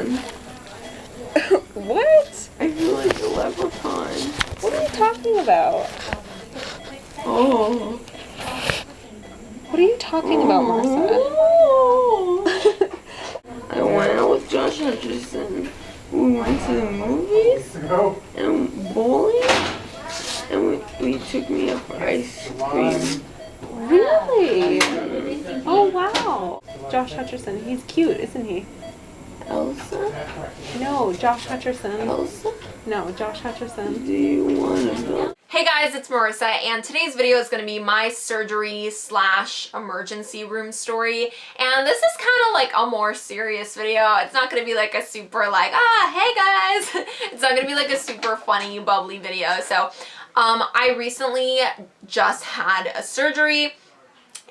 leprechaun. What? I feel like a leprechaun. What are you talking about? Oh. What are you talking about, Marissa? I went out with Josh Hutcherson. We went to the movies and bowling, and we took me up for ice cream. Really? Oh, wow. Josh Hutcherson. He's cute, isn't he? Elsa? No, Josh Hutcherson. Elsa? No, Josh Hutcherson. Do you want to go? Hey guys, it's Marissa, and today's video is going to be my surgery / emergency room story. And this is kind of like a more serious video. It's not going to be like a super like, hey guys. It's not going to be like a super funny, bubbly video. So, I recently just had a surgery.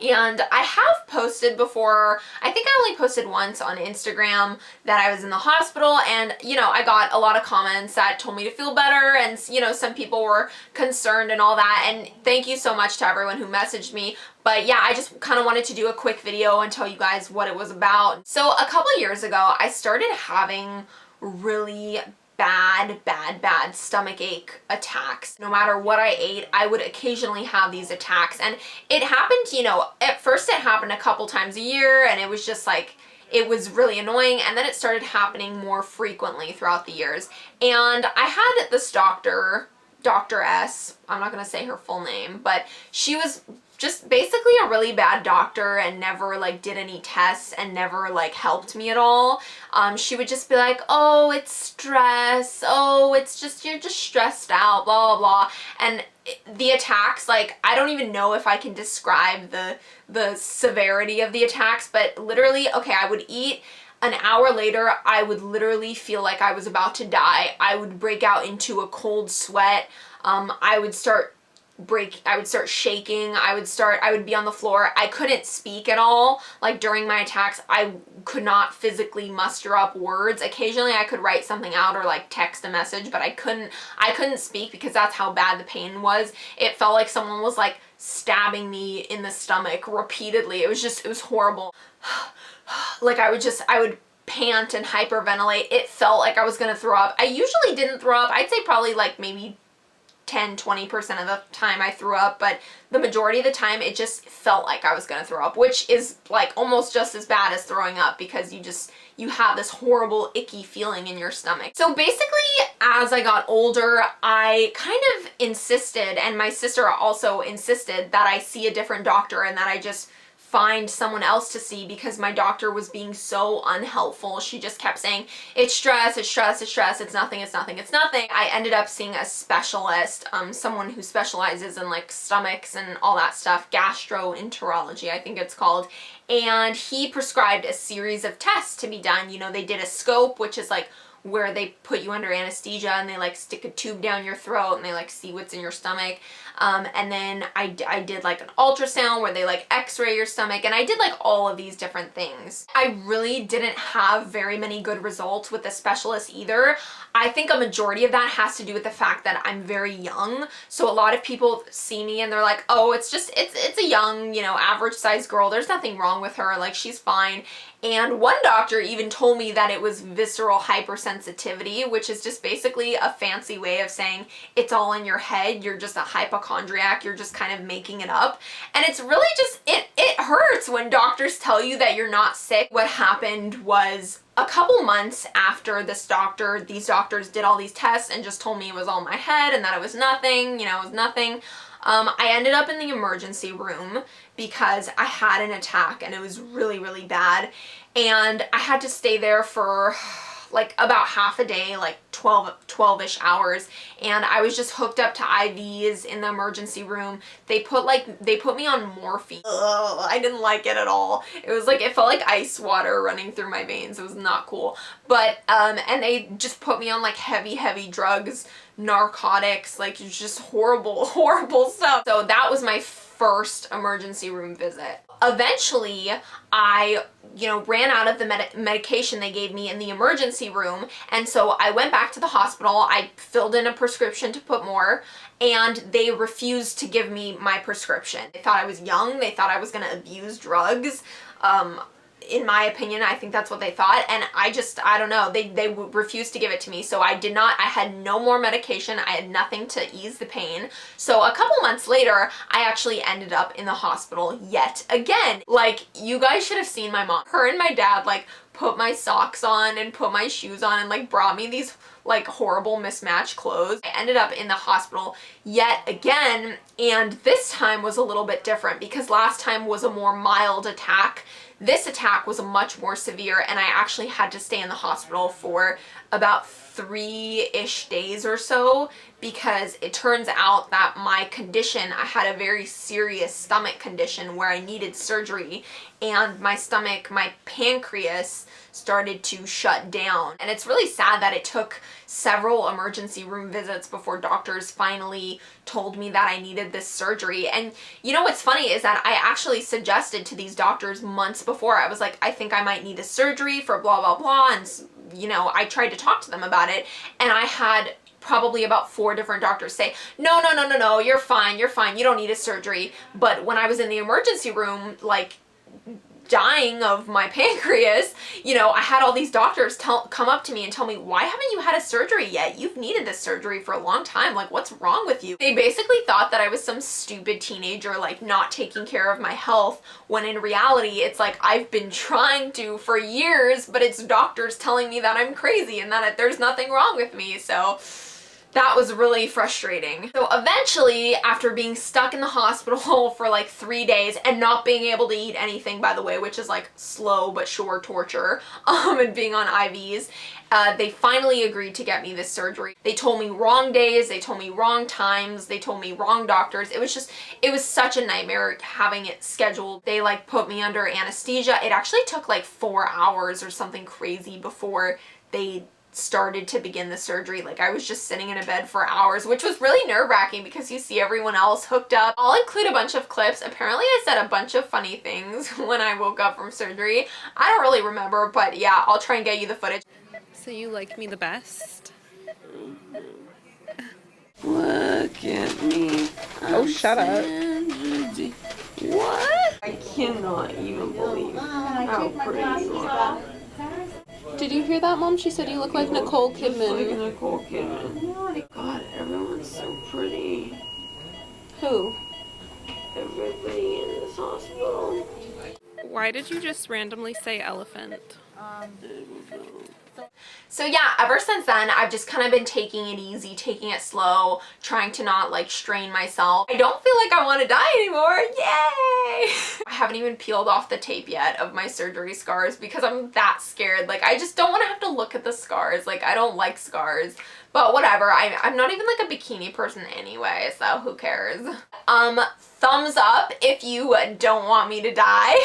And I have posted before, I think I only posted once on Instagram that I was in the hospital, and, you know, I got a lot of comments that told me to feel better, and, you know, some people were concerned and all that, and thank you so much to everyone who messaged me. But yeah, I just kind of wanted to do a quick video and tell you guys what it was about. So a couple years ago, I started having really bad stomach ache attacks. No matter what I ate, I would occasionally have these attacks, and it happened, you know, at first it happened a couple times a year, and it was just like, it was really annoying, and then it started happening more frequently throughout the years. And I had this doctor, Dr. S, I'm not gonna say her full name, but she was just basically a really bad doctor and never like did any tests and never like helped me at all. She would just be like, oh, it's stress, oh, it's just, you're just stressed out, blah, blah, blah. And the attacks, like, I don't even know if I can describe the severity of the attacks, but literally, okay, I would eat. An hour later, I would literally feel like I was about to die. I would break out into a cold sweat. I would start shaking. I would be on the floor. I couldn't speak at all. Like during my attacks, I could not physically muster up words. Occasionally I could write something out or like text a message, but I couldn't speak because that's how bad the pain was. It felt like someone was like stabbing me in the stomach repeatedly. It was horrible. Like I would pant and hyperventilate. It felt like I was gonna throw up. I usually didn't throw up. I'd say probably like maybe 10-20% of the time I threw up, but the majority of the time it just felt like I was gonna throw up, which is like almost just as bad as throwing up because you have this horrible icky feeling in your stomach. So basically, as I got older, I kind of insisted, and my sister also insisted, that I see a different doctor and that I just find someone else to see because my doctor was being so unhelpful. She just kept saying, it's stress, it's stress, it's stress, it's nothing, it's nothing, it's nothing. I ended up seeing a specialist, someone who specializes in like stomachs and all that stuff, gastroenterology, I think it's called, and he prescribed a series of tests to be done. You know, they did a scope, which is like where they put you under anesthesia and they like stick a tube down your throat and they like see what's in your stomach. And then I did like an ultrasound where they like x-ray your stomach, and I did like all of these different things. I really didn't have very many good results with the specialist either. I think a majority of that has to do with the fact that I'm very young. So a lot of people see me and they're like, oh, it's a young, you know, average sized girl. There's nothing wrong with her. Like, she's fine. And one doctor even told me that it was visceral hypersensitivity, which is just basically a fancy way of saying it's all in your head. You're just a hypochondriac. You're just kind of making it up. And it's really just, it hurts when doctors tell you that you're not sick. What happened was a couple months after these doctors did all these tests and just told me it was all in my head and that it was nothing, you know, it was nothing. I ended up in the emergency room because I had an attack and it was really, really bad. And I had to stay there for like about half a day, like 12-ish hours. And I was just hooked up to IVs in the emergency room. They put me on morphine. Ugh, I didn't like it at all. It was like, it felt like ice water running through my veins. It was not cool. But, and they just put me on like heavy drugs, narcotics, like just horrible stuff. So that was my first emergency room visit. Eventually, I, you know, ran out of the medication they gave me in the emergency room, and so I went back to the hospital. I filled in a prescription to put more, and they refused to give me my prescription. They thought I was young. They thought I was gonna abuse drugs. in my opinion, I think that's what they thought, and I don't know, they refused to give it to me, so I had no more medication, I had nothing to ease the pain. So a couple months later, I actually ended up in the hospital yet again. Like, you guys should have seen my mom. Her and my dad, like, put my socks on and put my shoes on and, like, brought me these, like, horrible mismatched clothes. I ended up in the hospital yet again, and this time was a little bit different because last time was a more mild attack. This attack was much more severe, and I actually had to stay in the hospital for about 3-ish days or so because it turns out that my condition, I had a very serious stomach condition where I needed surgery, and my stomach, my pancreas started to shut down. And it's really sad that it took several emergency room visits before doctors finally told me that I needed this surgery. And you know what's funny is that I actually suggested to these doctors months before. I was like, I think I might need a surgery for blah blah blah, and you know, I tried to talk to them about it, and I had probably about 4 different doctors say, no, no, no, no, no, you're fine, you don't need a surgery. But when I was in the emergency room, like, dying of my pancreas, you know, I had all these doctors come up to me and tell me, why haven't you had a surgery yet? You've needed this surgery for a long time. Like, what's wrong with you? They basically thought that I was some stupid teenager, like, not taking care of my health, when in reality, it's like, I've been trying to for years, but it's doctors telling me that I'm crazy and that there's nothing wrong with me. So that was really frustrating. So eventually, after being stuck in the hospital for like 3 days and not being able to eat anything, by the way, which is like slow but sure torture, and being on IVs, they finally agreed to get me this surgery. They told me wrong days, they told me wrong times, they told me wrong doctors. It was such a nightmare having it scheduled. They like put me under anesthesia. It actually took like 4 hours or something crazy before they started to begin the surgery. Like, I was just sitting in a bed for hours, which was really nerve-wracking because you see everyone else hooked up. I'll include a bunch of clips. Apparently I said a bunch of funny things when I woke up from surgery. I don't really remember, but yeah, I'll try and get you the footage. So you like me the best? Look at me. Oh, shut up. What? I cannot even believe how pretty you are. Did you hear that, Mom? She said you look like Nicole Just like Kidman. Nicole Kidman. God, everyone's so pretty. Who? Everybody in this hospital. Why did you just randomly say elephant? So yeah, ever since then, I've just kind of been taking it easy, taking it slow, trying to not like strain myself. I don't feel like I want to die anymore. Yay! I haven't even peeled off the tape yet of my surgery scars because I'm that scared. Like, I just don't want to have to look at the scars. Like, I don't like scars. But whatever, I'm not even like a bikini person anyway, so who cares? Thumbs up if you don't want me to die.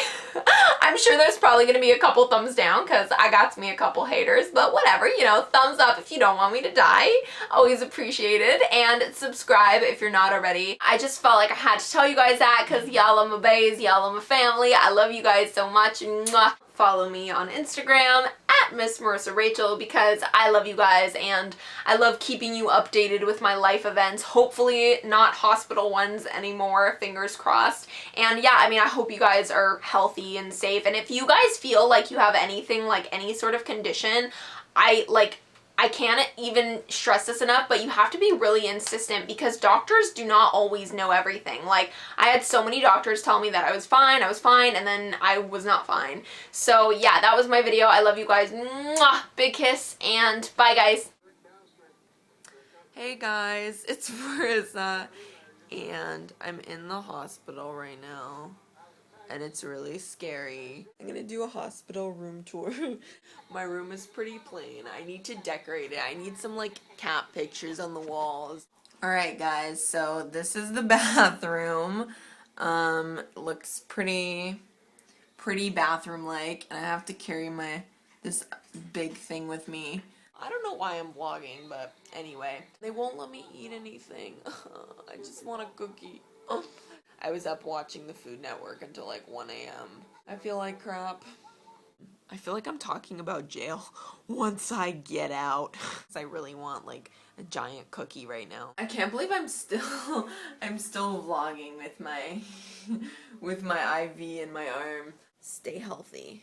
I'm sure there's probably gonna be a couple thumbs down because I got me a couple haters, but whatever, you know, thumbs up if you don't want me to die. Always appreciated. And subscribe if you're not already. I just felt like I had to tell you guys that because y'all are my baes, y'all are my family. I love you guys so much. Mwah. Follow me on Instagram at Miss Marissa Rachel because I love you guys and I love keeping you updated with my life events. Hopefully not hospital ones anymore, fingers crossed. And yeah, I mean, I hope you guys are healthy and safe. And if you guys feel like you have anything, like any sort of condition, I can't even stress this enough, but you have to be really insistent because doctors do not always know everything. Like, I had so many doctors tell me that I was fine, and then I was not fine. So yeah, that was my video. I love you guys. Mwah! Big kiss, and bye guys. Hey guys, it's Marissa, and I'm in the hospital right now. And it's really scary. I'm gonna do a hospital room tour. My room is pretty plain. I need to decorate it. I need some like cat pictures on the walls. Alright guys, so this is the bathroom. Looks pretty bathroom-like, and I have to carry this big thing with me. I don't know why I'm vlogging, but anyway. They won't let me eat anything. I just want a cookie. I was up watching the Food Network until like 1 a.m. I feel like crap. I feel like I'm talking about jail once I get out. I really want like a giant cookie right now. I can't believe I'm still vlogging with my IV in my arm. Stay healthy.